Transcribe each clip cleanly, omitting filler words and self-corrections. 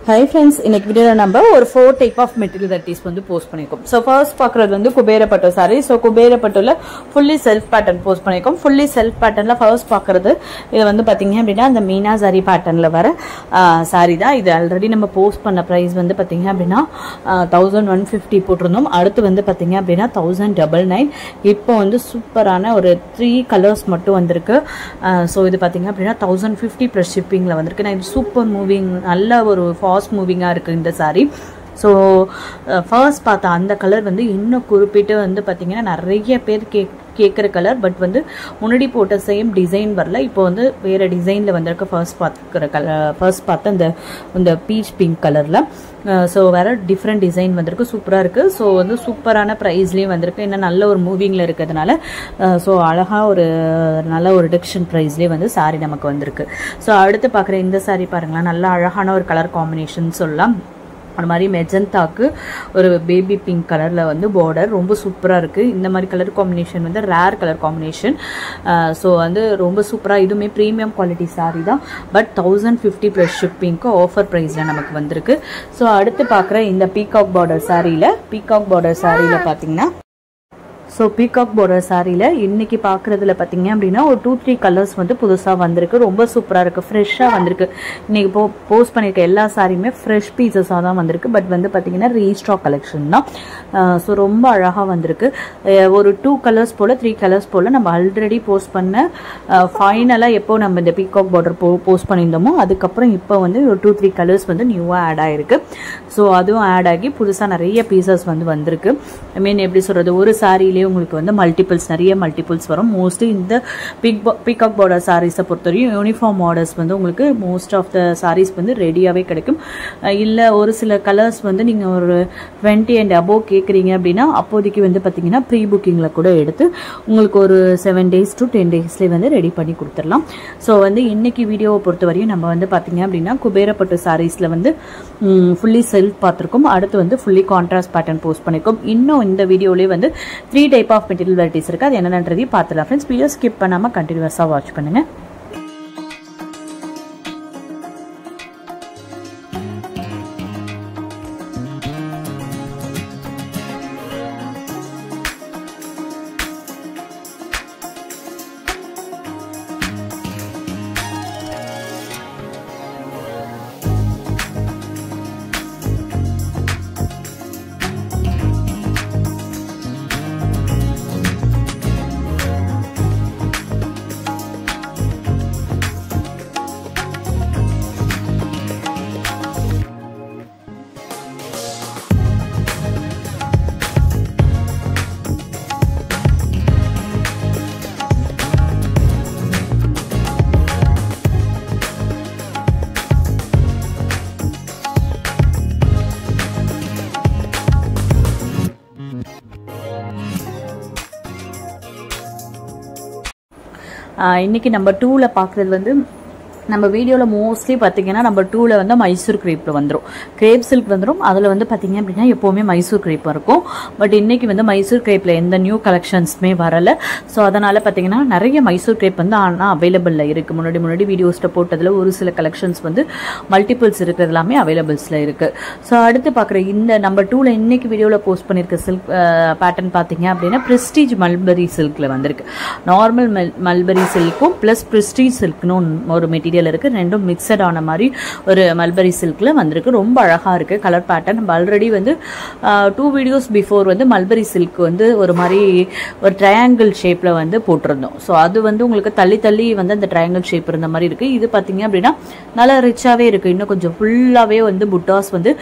Hi friends, in this video number or 4 type of material that is post panikom. So first pakkuradhu vandu Kubera Pattu saree. So Kubera Pattu la fully self pattern post panikom. Fully self pattern la first pakkuradhu idu vandu pathinga appadina and meena saree pattern la vara saree da. Idu already nama post panna price vandu pathinga appadina 1150 போட்றோம். அடுத்து வந்து பாத்தீங்க அப்படினா 1099. இப்போ வந்து சூப்பரான ஒரு 3 colours மட்டும் வந்திருக்கு. சோ இது பாத்தீங்க அப்படினா 1050 plus shipping ல வந்திருக்கு. நான் இது சூப்பர் மூவிங் நல்ல ஒரு ஃபாஸ்ட் மூவிங்கா இருக்கு இந்த saree. So first பார்த்தா அந்த கலர் வந்து இன்னும் குறிப்பிட்டு வந்து பாத்தீங்கன்னா நிறைய பேர் கேக்குற கலர் பட் வந்து முன்னாடி போட்ட சேம் டிசைன் வரல. இப்போ வந்து வேற டிசைன்ல வந்திருக்கு. ஃபர்ஸ்ட் பார்த்த அந்த பீச் பிங்க் கலர்ல சோ வேற டிஃபரண்ட் டிசைன் வந்திருக்கு. சூப்பரா இருக்கு. சோ வந்து சூப்பரான பிரைஸ்லயே வந்திருக்கு. என்ன நல்ல ஒரு மூவிங்ல இருக்கிறதுனால சோ அழகா ஒரு நல்ல ஒரு ரிடக்ஷன் பிரைஸ்லயே வந்து saree நமக்கு வந்திருக்கு. சோ அடுத்து பார்க்குற இந்த saree பாருங்களா, நல்ல அழகான ஒரு கலர் காம்பினேஷன் சொல்லலாம். அந்த மாதிரி மெஜந்தாக்கு ஒரு பேபி பிங்க் கலர்ல வந்து பார்டர் ரொம்ப சூப்பரா இருக்கு. இந்த மாதிரி கலர் காம்பினேஷன் வந்து ரேர் கலர் காம்பினேஷன். சோ வந்து ரொம்ப சூப்பரா, இதுமே பிரீமியம் குவாலிட்டி saree தான். பட் 1050 plus ஷிப்பிங்க்கு ஆஃபர் பிரைஸ்ல நமக்கு வந்திருக்கு. சோ அடுத்து பார்க்குற இந்த பீகாக் பார்டர் சாரியில பாத்தீங்கன்னா சோ பீகாக் பார்டர் சாரியில இன்னைக்கு பாக்குறதுல பாத்தீங்க அப்படின்னா ஒரு 2-3 கலர்ஸ் வந்து புதுசா வந்திருக்கு. ரொம்ப சூப்பரா இருக்கு, ஃப்ரெஷ்ஷா வந்திருக்கு. இன்னைக்கு போஸ்ட் பண்ணிருக்க எல்லா சாரியுமே ஃப்ரெஷ் பீசஸா தான் வந்திருக்கு. பட் வந்து பாத்தீங்கன்னா ரீஸ்டாக் கலெக்ஷன் தான். சோ ரொம்ப அழகா வந்திருக்கு. ஒரு 2 கலர்ஸ் போல 3 கலர்ஸ் போல நம்ம ஆல்ரெடி போஸ்ட் பண்ண ஃபைனலா எப்போ நம்ம இந்த பீகாக் பார்டர் போஸ்ட் பண்ணியிருந்தோமோ அதுக்கப்புறம் இப்போ வந்து ஒரு 2-3 கலர்ஸ் வந்து நியூவா ஆட் ஆயிருக்கு. சோ அதுவும் ஆட் ஆகி புதுசா நிறைய பீசஸ் வந்து வந்திருக்கு. ஐ மீன் எப்படி சொல்றது, ஒரு சாரியிலே உங்களுக்கு வந்து நிறைய மல்டிபிள்ஸ் வரும். மோஸ்ட்லி இந்த பீகாக் பார்டர் சாரீஸை பொறுத்தவரையும் யூனிஃபார்ம் ஆர்டர்ஸ் வந்து உங்களுக்கு மோஸ்ட் ஆஃப் த சாரீஸ் வந்து ரெடியாவே கிடைக்கும். இல்ல ஒரு சில கலர்ஸ் வந்து நீங்க ஒரு 20 and above கேக்குறீங்க அப்படின்னா அப்போதைக்கு வந்து பாத்தீங்கன்னா ப்ரீ புக்கிங்ல கூட எடுத்து உங்களுக்கு ஒரு 7 days to 10 daysல வந்து ரெடி பண்ணி கொடுத்துடலாம். சோ வந்து இன்னைக்கு வீடியோவை பொறுத்தவரையும் நம்ம வந்து பாத்தீங்க அப்படின்னா குபேரப்பட்டு சாரீஸ்ல வந்து ஃபுல்லி செல்ஃப் பார்த்திருக்கோம். அடுத்து வந்து ஃபுல்லி கான்ட்ராஸ்ட் பேட்டர்ன் போஸ்ட் பண்ணிருக்கோம். இன்னும் இந்த வீடியோலயே வந்து 3 டைப் ஆஃப் மெட்டீரியல் வெரைட்டிஸ் இருக்கு. அது என்னன்றதையும் பார்த்துலாம் ஃப்ரெண்ட்ஸ். வீடியோ ஸ்கிப் பண்ணாம கண்டினியூஸா வாட்ச் பண்ணுங்க. இன்னைக்கு நம்பர் 2ல பாக்குறது வந்து நம்ம வீடியோல மோஸ்ட்லி பாத்தீங்கன்னா நம்பர் 2ல வந்து மைசூர் கிரேப்ல வந்துரும், கிரேப் சில்க் வந்துரும். அதுல வந்து பாத்தீங்க அப்படின்னா எப்பவுமே மைசூர் கிரேப் இருக்கும். பட் இன்னைக்கு வந்து மைசூர் கிரேப்ல எந்த நியூ கலெக்ஷன்ஸ்மே வரல. சோ அதனால பாத்தீங்கன்னா நிறைய மைசூர் கிரேப் வந்து ஆனா அவைலபிள்ல இருக்கு. முன்னாடி வீடியோஸ்ல போட்டதுல ஒரு சில கலெக்ஷன்ஸ் வந்து மல்டிபிள்ஸ் இருக்கிறது எல்லாமே அவைலபிள்ஸ்ல இருக்கு. சோ அடுத்து பாக்குற இந்த நம்பர் 2ல இன்னைக்கு வீடியோல போஸ்ட் பண்ணிருக்க சில்க் பேட்டர்ன் பாத்தீங்க அப்படின்னா பிரஸ்டீஜ் மல்பரி சில்க்ல வந்திருக்கு. நார்மல் மல்பரி சில்க்கும் பிளஸ் பிரஸ்டீஜ் சில்க்னு ஒரு மெட்டீரியல் இருக்கு. ரெண்டும் மிக்சட் ஆன மாதிரி ஒரு மல்பரி சில்க்ல வந்திருக்கு. ரொம்ப அழகா இருக்கு கலர் பேட்டர்ன். நம்ம ஆல்ரெடி வந்து 2 வீடியோஸ் பிஃபோர் வந்து மல்பரி சில்க் வந்து ஒரு மாதிரி ஒரு ட்ரையாங்கிள் ஷேப்ல வந்து போட்டிருந்தோம். ஸோ அது வந்து உங்களுக்கு தள்ளி வந்து அந்த ட்ரையாங்கிள் ஷேப் இருந்த மாதிரி இருக்கு. இது பாத்தீங்க அப்படின்னா நல்லா ரிச்சாவே இருக்கு. இன்னும் கொஞ்சம் ஃபுல்லாவே வந்து புட்டாஸ் வந்து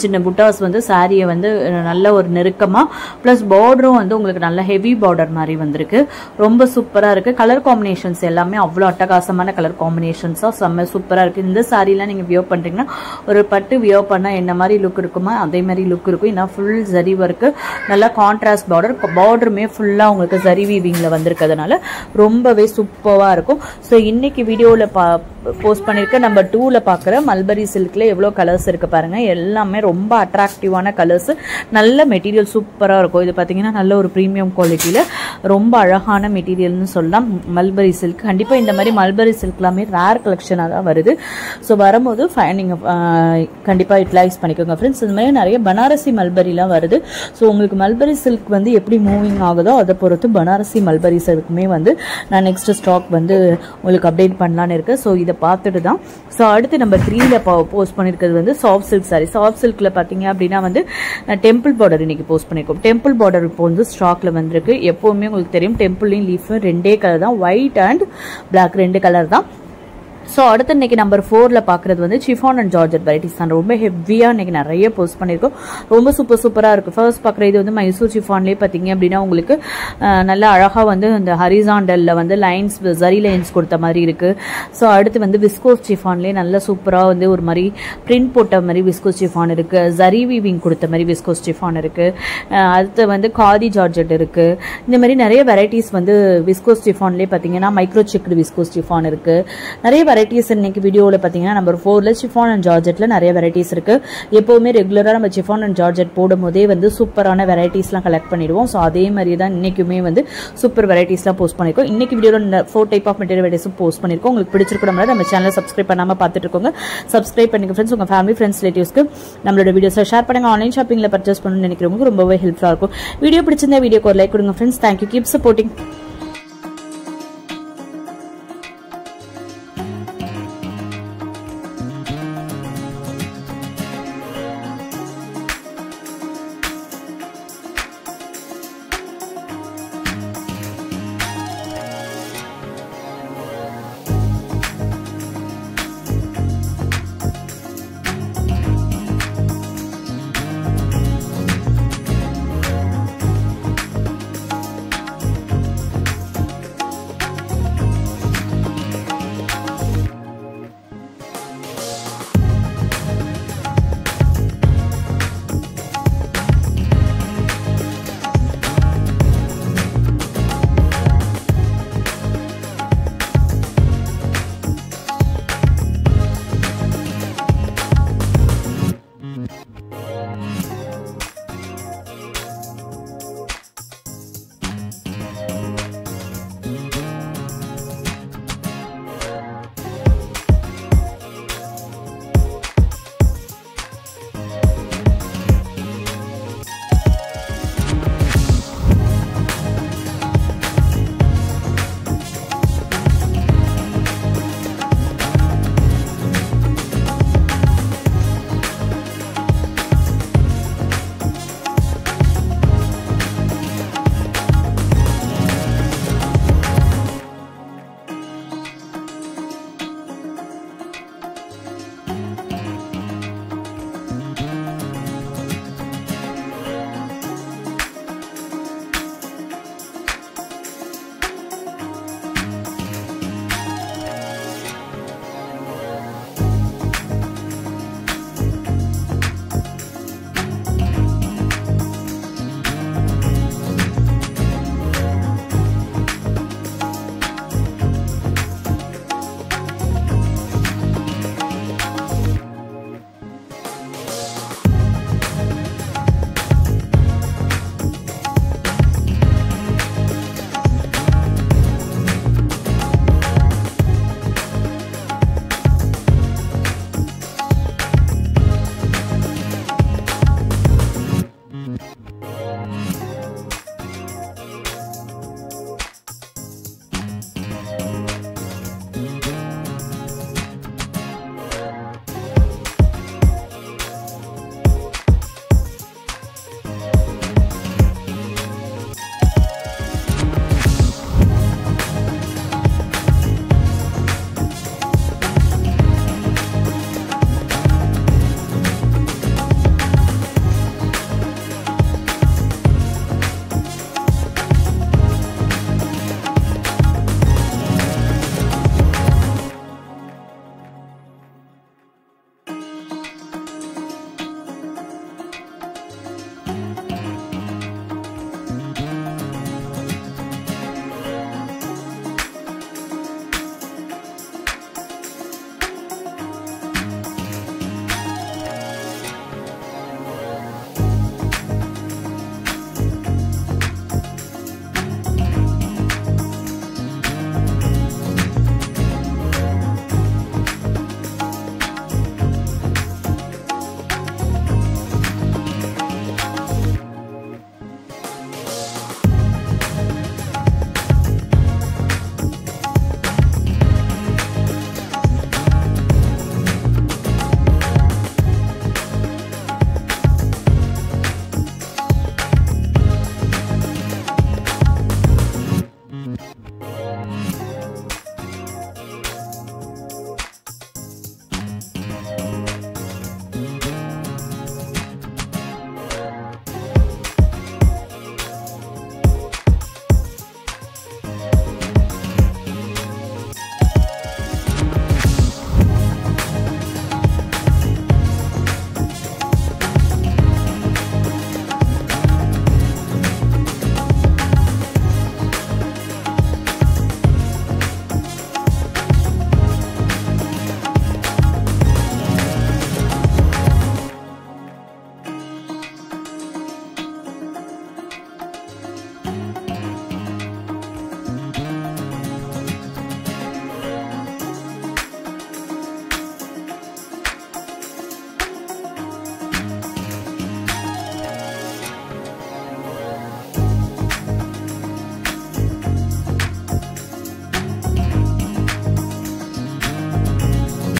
சின்ன புட்டாஸ் வந்து சாரியை வந்து நல்ல ஒரு நெருக்கமா பிளஸ் பார்டரும் வந்து உங்களுக்கு நல்ல ஹெவி பார்டர் மாதிரி வந்திருக்கு. ரொம்ப சூப்பரா இருக்கு. கலர் காம்பினேஷன்ஸ் எல்லாமே அவ்வளோ அட்டகாசமான கலர் காம்பினேஷன் செம்ம சூப்பரா இருக்கு. இந்த சாரிலாம் நீங்க வியர் பண்றீங்கன்னா ஒரு பட்டு வியர் பண்ணா என்ன மாதிரி லுக் இருக்குமா அதே மாதிரி லுக் இருக்கும். ஏன்னா ஃபுல் ஜரி ஒர்க், நல்ல கான்ட்ராஸ்ட் பார்டருமே ஃபுல்லா உங்களுக்கு ஜரி வீவிங்ல வந்திருக்கிறதுனால ரொம்பவே சூப்பரா இருக்கும். ஸோ இன்னைக்கு வீடியோல போஸ்ட் பண்ணிருக்க நம்பர் 2ல பாக்குற மல்பரி சில்க்ல எவ்வளவு கலர்ஸ் இருக்கு பாருங்க. எல்லாமே ரொம்ப அட்ராக்டிவான கலர்ஸ், நல்ல மெட்டீரியல் சூப்பரா இருக்கும். இது பாத்தீங்கன்னா நல்ல ஒரு பிரீமியம் குவாலிட்டியில ரொம்ப அழகான மெட்டீரியல்னு சொல்லலாம் மல்பரி சில்க். கண்டிப்பா இந்த மாதிரி மல்பரி சில்க் எல்லாமே ரேர் கலெக்ஷனாக தான் வருது. ஸோ வரும்போது நீங்கள் கண்டிப்பாக யூட்டிலைஸ் பண்ணிக்கோங்க ஃப்ரெண்ட்ஸ். இந்த மாதிரி நிறைய பனாரசி மல்பரிலாம் வருது. ஸோ உங்களுக்கு மல்பரி சில்க் வந்து எப்படி மூவிங் ஆகுதோ அதை பொறுத்து பனாரசி மல்பரி சில்க்குமே வந்து நான் நெக்ஸ்ட் ஸ்டாக் வந்து உங்களுக்கு அப்டேட் பண்ணலான்னு இருக்கேன். ஸோ இதை பார்த்துட்டு தான். ஸோ அடுத்து நம்பர் 3ல போஸ்ட் பண்ணியிருக்கிறது வந்து சாஃப்ட் சில்க் சாரி. சாஃப்ட் சில்கில் பார்த்தீங்க அப்படின்னா வந்து டெம்பிள் பார்டர் இன்னைக்கு போஸ்ட் பண்ணியிருக்கோம். டெம்பிள் பார்டர் இப்போ வந்து ஸ்டாக்ல வந்திருக்கு. எப்பவுமே உங்களுக்கு தெரியும் டெம்பிள்லையும் லீஃபும் ரெண்டே கலர் தான், ஒயிட் அண்ட் பிளாக் 2 கலர் தான். ஸோ அடுத்து இன்னைக்கு நம்பர் 4ல பார்க்குறது வந்து சிஃபான் அண்ட் ஜார்ஜெட் வெரைட்டிஸ் தான். ரொம்ப ஹெவியாக இன்னைக்கு நிறைய போஸ்ட் பண்ணியிருக்கோம். ரொம்ப சூப்பராக இருக்குது. ஃபர்ஸ்ட் பார்க்குற இது வந்து மைசூர் சிஃபான்லேயே பார்த்தீங்க அப்படின்னா உங்களுக்கு நல்லா அழகாக வந்து இந்த ஹரிசாண்டலில் வந்து லைன்ஸ் ஜரி லைன்ஸ் கொடுத்த மாதிரி இருக்குது. ஸோ அடுத்து வந்து விஸ்கோஸ் சிஃபான்லேயே நல்லா சூப்பராக வந்து ஒரு மாதிரி பிரிண்ட் போட்ட மாதிரி விஸ்கோஸ் சிஃபான் இருக்குது. ஜரி வீவிங் கொடுத்த மாதிரி விஸ்கோஸ் சிஃபான் இருக்குது. அடுத்து வந்து காதி ஜார்ஜெட் இருக்குது. இந்த மாதிரி நிறைய வெரைட்டிஸ் வந்து விஸ்கோஸ் சிஃபான்லேயே பார்த்தீங்கன்னா மைக்ரோ செக்டு விஸ்கோஸ் சிஃபான் இருக்குது. நிறைய வெரைட்டிஸ் இன்னைக்கு வீடியோவில் பார்த்தீங்கன்னா நம்பர் 4ல சிஃபான் அண்ட் ஜார்ஜெட்ல நிறைய வெரைட்டிஸ் இருக்கு. எப்பவுமே ரெகுலராக நம்ம சிஃபான் அண்ட் ஜார்ஜெட் போடும் போதே வந்து சூப்பரான வெரைட்டிஸ்லாம் கலெக்ட் பண்ணிடுவோம். ஸோ அதே மாதிரி தான் இன்னைக்குமே வந்து சூப்பர் வெரைட்டிஸ்லாம் போஸ்ட் பண்ணிருக்கோம். இன்னைக்கு வீடியோவில் 4 டைப் ஆஃப் மெட்டீரியல் வெரைட்டிஸும் போஸ்ட் பண்ணிருக்கோம். உங்களுக்கு பிடிச்சிருக்க நம்ம சேனலை சப்ஸ்கிரைப் பண்ணாமல் பார்த்துட்டு இருக்கோங்க. சப்ஸ்கிரைப் பண்ணுங்க ஃப்ரெண்ட்ஸ். உங்க ஃபேமிலி ஃப்ரெண்ட்ஸ் ரிலேட்டிவ்ஸ்க்கு நம்மளோட வீடியோஸை ஷேர் பண்ணுங்க. ஆன்லைன் ஷாப்பிங்ல பர்ச்சேஸ் பண்ணணும்னு நினைக்கிறவங்க ரொம்பவே ஹெல்ப்ஃபுல்லாக இருக்கும். வீடியோ பிடிச்சிருந்தா வீடியோக்கு ஒரு லைக் கொடுங்க ஃப்ரெண்ட்ஸ். தேங்க்யூ. Keep supporting.